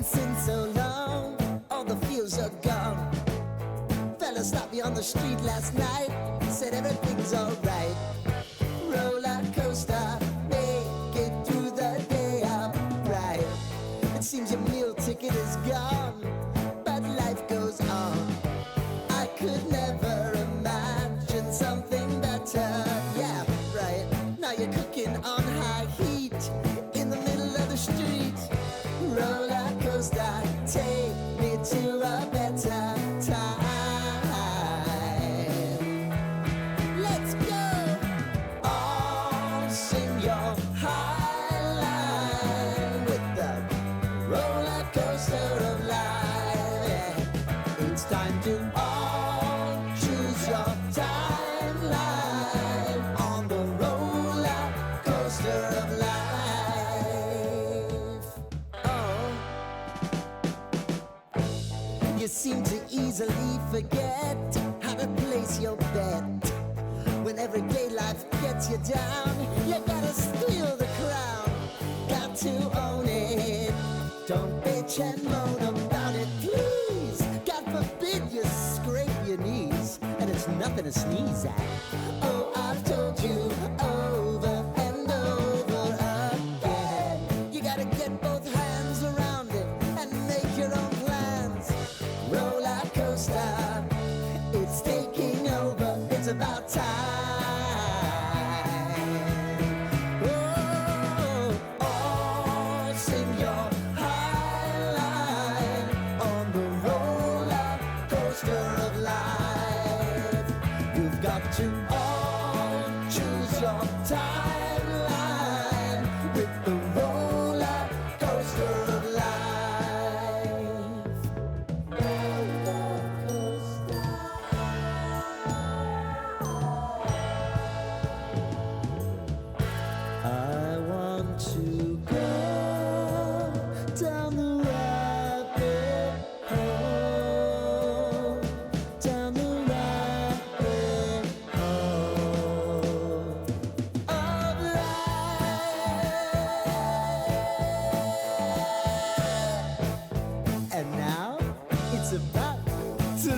since so long, all the feels are gone. Fella stopped me on the street last night, said everything's alright. Roller coaster, make it through the day upright. It seems your meal ticket is gone, but life goes on. I could never imagine something better. Yeah, right. Now you're cooking on high heat in the middle of the street. Roller coaster, take me to a better time. Let's go! All sing your high line with the roller coaster of life. Yeah. It's time to all choose your timeline on the roller coaster of life. Oh, you seem to easily forget how to place your bet. When everyday life gets you down, you gotta steal the crown. Got to own it. Don't bitch and moan about it, please. God forbid you scrape your knees, and it's nothing to sneeze at. Oh, I've told you over and over again. You gotta get both hands around it and make your own plans. Roller coaster, it's taking over. It's about time. Oh, all sing your high line on the roller coaster of life. You've got to all choose your timeline with the roller coaster of life. Roller coaster. I want to go down the rabbit hole, down the rabbit hole of life. And now it's about to